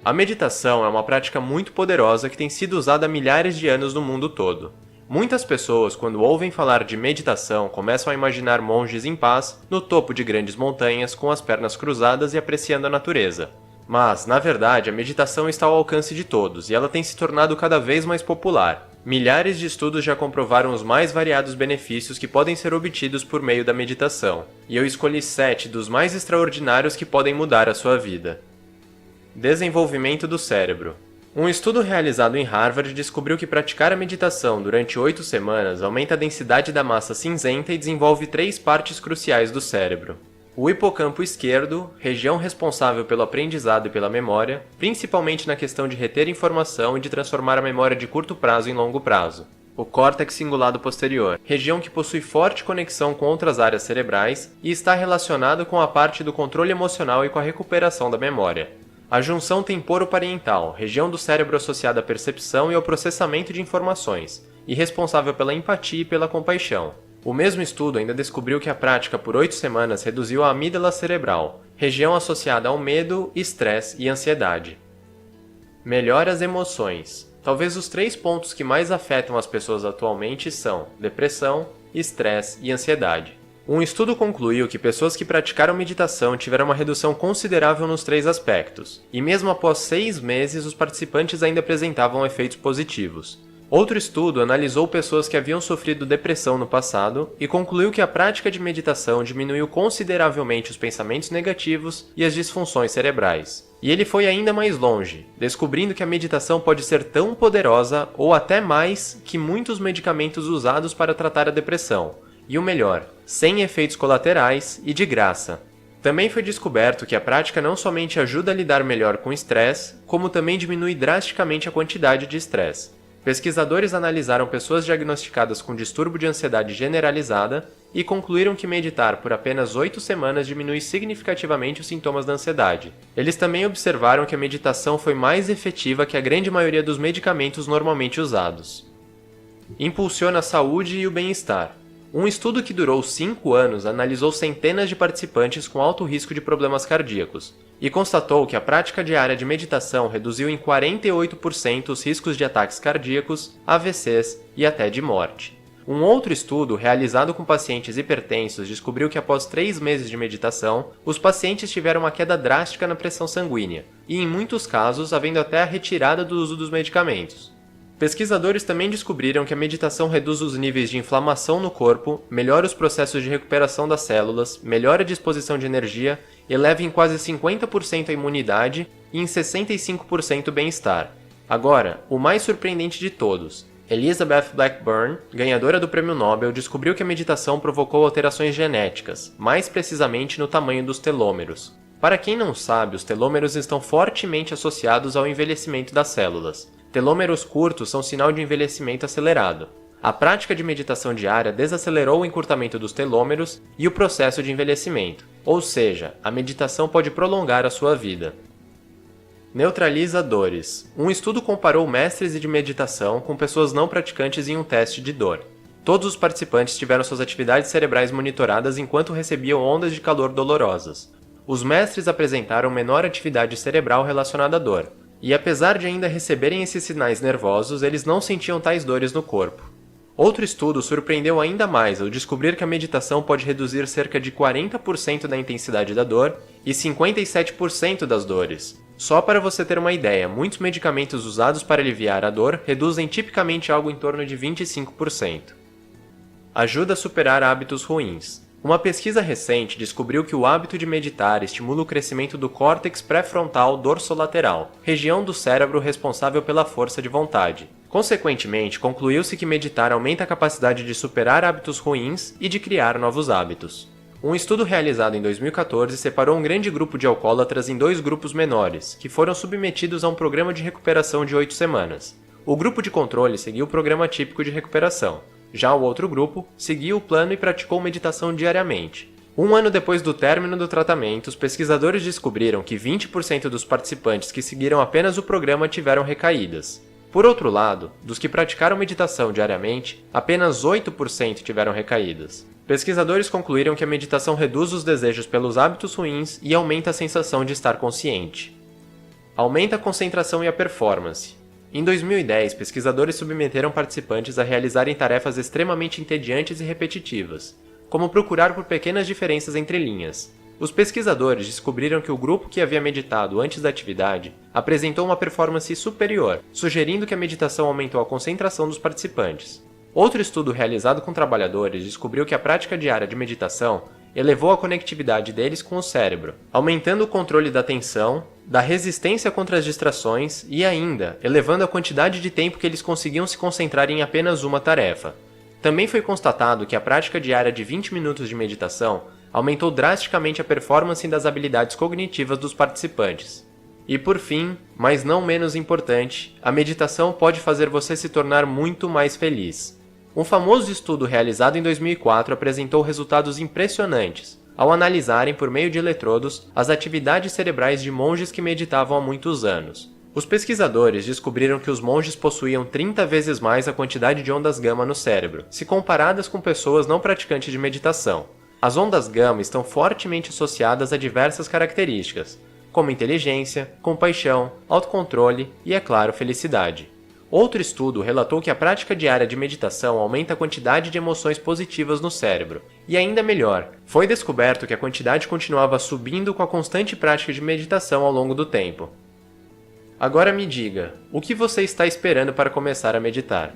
A meditação é uma prática muito poderosa que tem sido usada há milhares de anos no mundo todo. Muitas pessoas, quando ouvem falar de meditação, começam a imaginar monges em paz, no topo de grandes montanhas, com as pernas cruzadas e apreciando a natureza. Mas, na verdade, a meditação está ao alcance de todos e ela tem se tornado cada vez mais popular. Milhares de estudos já comprovaram os mais variados benefícios que podem ser obtidos por meio da meditação, e eu escolhi 7 dos mais extraordinários que podem mudar a sua vida. Desenvolvimento do cérebro. Um estudo realizado em Harvard descobriu que praticar a meditação durante 8 semanas aumenta a densidade da massa cinzenta e desenvolve 3 partes cruciais do cérebro. O hipocampo esquerdo, região responsável pelo aprendizado e pela memória, principalmente na questão de reter informação e de transformar a memória de curto prazo em longo prazo. O córtex cingulado posterior, região que possui forte conexão com outras áreas cerebrais e está relacionado com a parte do controle emocional e com a recuperação da memória. A junção temporoparietal, região do cérebro associada à percepção e ao processamento de informações, e responsável pela empatia e pela compaixão. O mesmo estudo ainda descobriu que a prática por 8 semanas reduziu a amígdala cerebral, região associada ao medo, estresse e ansiedade. Melhora as emoções. Talvez os 3 pontos que mais afetam as pessoas atualmente são depressão, estresse e ansiedade. Um estudo concluiu que pessoas que praticaram meditação tiveram uma redução considerável nos 3 aspectos, e mesmo após 6 meses os participantes ainda apresentavam efeitos positivos. Outro estudo analisou pessoas que haviam sofrido depressão no passado e concluiu que a prática de meditação diminuiu consideravelmente os pensamentos negativos e as disfunções cerebrais. E ele foi ainda mais longe, descobrindo que a meditação pode ser tão poderosa ou até mais que muitos medicamentos usados para tratar a depressão. E o melhor, sem efeitos colaterais e de graça. Também foi descoberto que a prática não somente ajuda a lidar melhor com o estresse, como também diminui drasticamente a quantidade de estresse. Pesquisadores analisaram pessoas diagnosticadas com distúrbio de ansiedade generalizada e concluíram que meditar por apenas 8 semanas diminui significativamente os sintomas da ansiedade. Eles também observaram que a meditação foi mais efetiva que a grande maioria dos medicamentos normalmente usados. Impulsiona a saúde e o bem-estar. Um estudo que durou 5 anos analisou centenas de participantes com alto risco de problemas cardíacos e constatou que a prática diária de meditação reduziu em 48% os riscos de ataques cardíacos, AVCs e até de morte. Um outro estudo, realizado com pacientes hipertensos, descobriu que após 3 meses de meditação, os pacientes tiveram uma queda drástica na pressão sanguínea e, em muitos casos, havendo até a retirada do uso dos medicamentos. Pesquisadores também descobriram que a meditação reduz os níveis de inflamação no corpo, melhora os processos de recuperação das células, melhora a disposição de energia, eleva em quase 50% a imunidade e em 65% o bem-estar. Agora, o mais surpreendente de todos. Elizabeth Blackburn, ganhadora do Prêmio Nobel, descobriu que a meditação provocou alterações genéticas, mais precisamente no tamanho dos telômeros. Para quem não sabe, os telômeros estão fortemente associados ao envelhecimento das células. Telômeros curtos são sinal de envelhecimento acelerado. A prática de meditação diária desacelerou o encurtamento dos telômeros e o processo de envelhecimento, ou seja, a meditação pode prolongar a sua vida. Neutraliza dores. Um estudo comparou mestres de meditação com pessoas não praticantes em um teste de dor. Todos os participantes tiveram suas atividades cerebrais monitoradas enquanto recebiam ondas de calor dolorosas. Os mestres apresentaram menor atividade cerebral relacionada à dor. E apesar de ainda receberem esses sinais nervosos, eles não sentiam tais dores no corpo. Outro estudo surpreendeu ainda mais ao descobrir que a meditação pode reduzir cerca de 40% da intensidade da dor e 57% das dores. Só para você ter uma ideia, muitos medicamentos usados para aliviar a dor reduzem tipicamente algo em torno de 25%. Ajuda a superar hábitos ruins. Uma pesquisa recente descobriu que o hábito de meditar estimula o crescimento do córtex pré-frontal dorsolateral, região do cérebro responsável pela força de vontade. Consequentemente, concluiu-se que meditar aumenta a capacidade de superar hábitos ruins e de criar novos hábitos. Um estudo realizado em 2014 separou um grande grupo de alcoólatras em 2 grupos menores, que foram submetidos a um programa de recuperação de 8 semanas. O grupo de controle seguiu o programa típico de recuperação. Já o outro grupo seguiu o plano e praticou meditação diariamente. 1 ano depois do término do tratamento, os pesquisadores descobriram que 20% dos participantes que seguiram apenas o programa tiveram recaídas. Por outro lado, dos que praticaram meditação diariamente, apenas 8% tiveram recaídas. Pesquisadores concluíram que a meditação reduz os desejos pelos hábitos ruins e aumenta a sensação de estar consciente. Aumenta a concentração e a performance. Em 2010, pesquisadores submeteram participantes a realizarem tarefas extremamente entediantes e repetitivas, como procurar por pequenas diferenças entre linhas. Os pesquisadores descobriram que o grupo que havia meditado antes da atividade apresentou uma performance superior, sugerindo que a meditação aumentou a concentração dos participantes. Outro estudo realizado com trabalhadores descobriu que a prática diária de meditação elevou a conectividade deles com o cérebro, aumentando o controle da atenção, da resistência contra as distrações e ainda elevando a quantidade de tempo que eles conseguiam se concentrar em apenas uma tarefa. Também foi constatado que a prática diária de 20 minutos de meditação aumentou drasticamente a performance das habilidades cognitivas dos participantes. E por fim, mas não menos importante, a meditação pode fazer você se tornar muito mais feliz. Um famoso estudo realizado em 2004 apresentou resultados impressionantes, ao analisarem por meio de eletrodos as atividades cerebrais de monges que meditavam há muitos anos. Os pesquisadores descobriram que os monges possuíam 30 vezes mais a quantidade de ondas gama no cérebro, se comparadas com pessoas não praticantes de meditação. As ondas gama estão fortemente associadas a diversas características, como inteligência, compaixão, autocontrole e, é claro, felicidade. Outro estudo relatou que a prática diária de meditação aumenta a quantidade de emoções positivas no cérebro. E ainda melhor, foi descoberto que a quantidade continuava subindo com a constante prática de meditação ao longo do tempo. Agora me diga, o que você está esperando para começar a meditar?